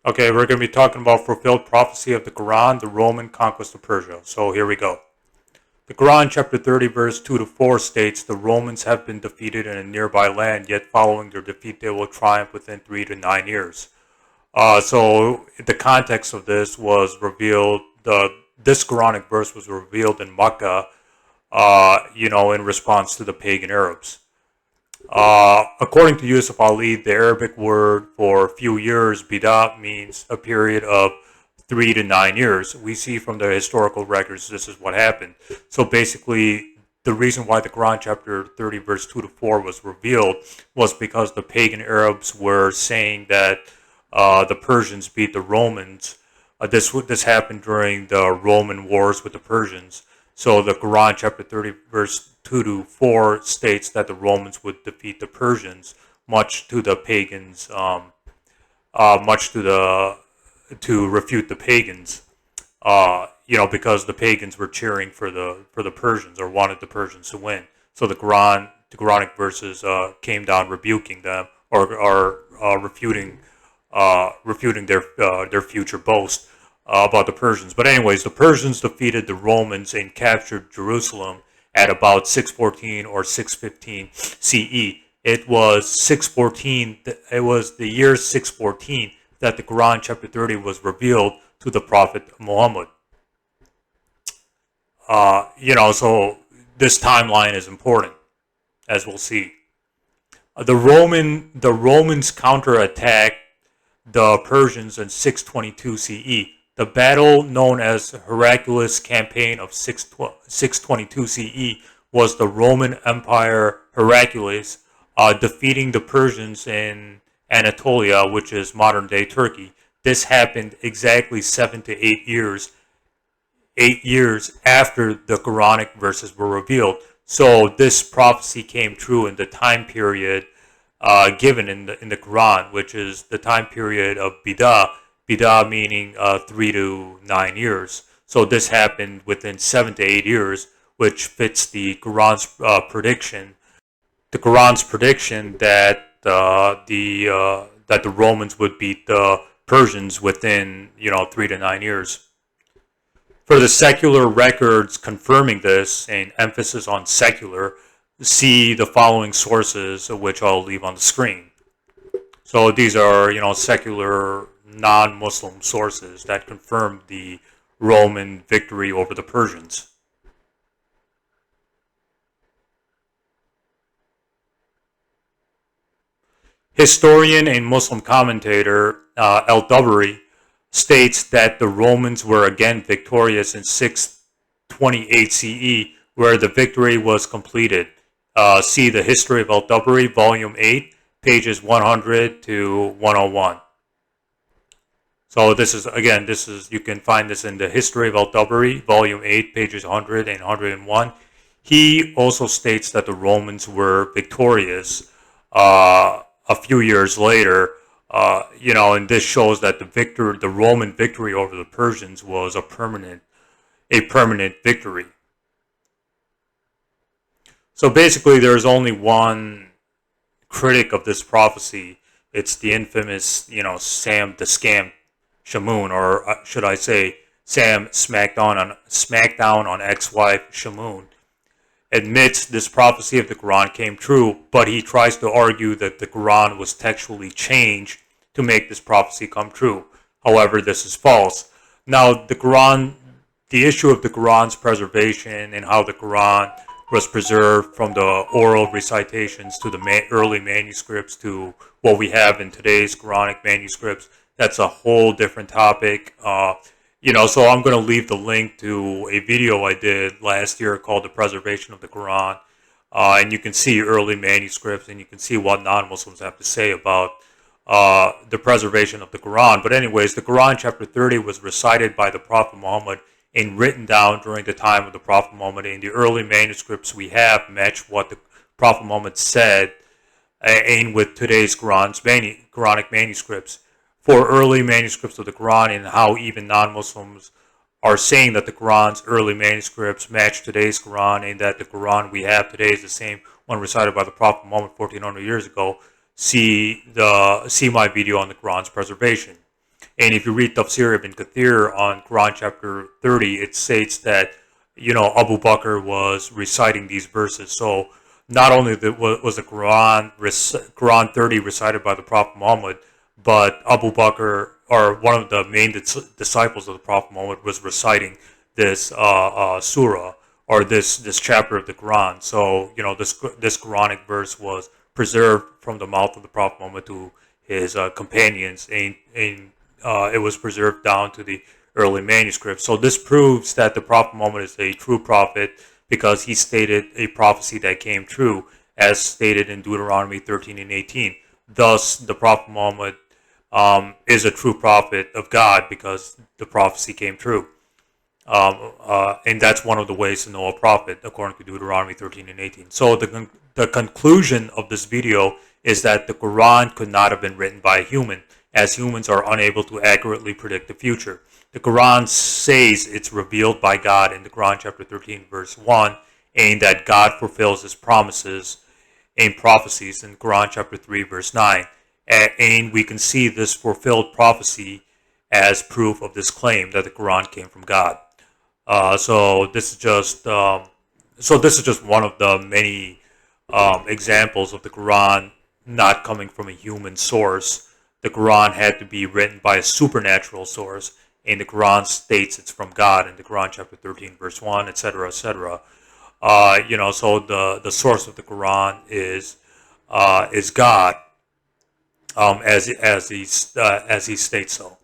Okay, we're going to be talking about fulfilled prophecy of the Quran, the Roman conquest of Persia. So here we go. The Quran, chapter 30, verse 2 to 4 states, the Romans have been defeated in a nearby land, yet following their defeat they will triumph within 3 to 9 years. So the context of this was revealed, this Quranic verse was revealed in Makkah, in response to the pagan Arabs. According to Yusuf Ali, the Arabic word for few years, bida, means a period of 3 to 9 years. We see from the historical records this is what happened. So basically, the reason why the Quran chapter 30 verse 2 to 4 was revealed was because the pagan Arabs were saying that the Persians beat the Romans. This happened during the Roman wars with the Persians. So the Quran chapter 30 verse 2 to 4 states that the Romans would defeat the Persians, much to the pagans, much to refute the pagans. Because the pagans were cheering for the Persians or wanted the Persians to win. So the Quranic verses came down rebuking them or refuting their future boast about the Persians. But anyways, the Persians defeated the Romans and captured Jerusalem at about 614 or 615 CE. It was 614. It was the year 614 that the Quran chapter 30 was revealed to the Prophet Muhammad. So this timeline is important, as we'll see. The Romans counterattacked the Persians in 622 CE. The battle known as Heraclius Campaign of 622 CE was the Roman Empire Heraclius defeating the Persians in Anatolia, which is modern-day Turkey. This happened exactly 7 to 8 years, 8 years after the Quranic verses were revealed. So this prophecy came true in the time period given in the Quran, which is the time period of Bida meaning 3 to 9 years. So this happened within 7 to 8 years, which fits the Quran's prediction. The Quran's prediction that that the Romans would beat the Persians within 3 to 9 years. For the secular records confirming this, and emphasis on secular, see the following sources, which I'll leave on the screen. So these are, secular non-Muslim sources that confirm the Roman victory over the Persians. Historian and Muslim commentator Dobri states that the Romans were again victorious in 628 CE, where the victory was completed. See the History of Dobri, Volume 8, pages 100 to 101. So you can find this in the History of Dobri, Volume 8, pages 100 and 101. He also states that the Romans were victorious a few years later, and this shows that the Roman victory over the Persians was a permanent victory. So basically, there's only one critic of this prophecy. It's the infamous, Sam the Scam Shamoun, or should I say, Sam Smackdown on ex-wife Shamoun, admits this prophecy of the Quran came true, but he tries to argue that the Quran was textually changed to make this prophecy come true. However, this is false. Now, the issue of the Quran's preservation and how the Quran was preserved from the oral recitations to the early manuscripts to what we have in today's Quranic manuscripts, that's a whole different topic. So I'm going to leave the link to a video I did last year called The Preservation of the Quran. And you can see early manuscripts and you can see what non-Muslims have to say about the preservation of the Quran. But anyways, the Quran chapter 30 was recited by the Prophet Muhammad and written down during the time of the Prophet Muhammad. And the early manuscripts we have match what the Prophet Muhammad said and with today's Quranic manuscripts. For early manuscripts of the Quran and how even non-Muslims are saying that the Quran's early manuscripts match today's Quran and that the Quran we have today is the same one recited by the Prophet Muhammad 1400 years ago, see my video on the Quran's preservation. And if you read Tafsir Ibn Kathir on Quran chapter 30, it states that, Abu Bakr was reciting these verses. So not only was the Quran 30 recited by the Prophet Muhammad, but Abu Bakr, or one of the main disciples of the Prophet Muhammad, was reciting this surah, or this chapter of the Quran. So this Quranic verse was preserved from the mouth of the Prophet Muhammad to his companions, and it was preserved down to the early manuscripts. So this proves that the Prophet Muhammad is a true prophet, because he stated a prophecy that came true, as stated in Deuteronomy 13 and 18. Thus, the Prophet Muhammad is a true prophet of God, because the prophecy came true. And that's one of the ways to know a prophet, according to Deuteronomy 13 and 18. So the conclusion of this video is that the Quran could not have been written by a human, as humans are unable to accurately predict the future. The Quran says it's revealed by God in the Quran chapter 13 verse 1, and that God fulfills his promises and prophecies in Quran chapter 3 verse 9. And we can see this fulfilled prophecy as proof of this claim that the Quran came from God. So this is just one of the many examples of the Quran not coming from a human source. The Quran had to be written by a supernatural source, and the Quran states it's from God in the Quran chapter 13 verse 1, etc., etc. So the source of the Quran is God, as he states so.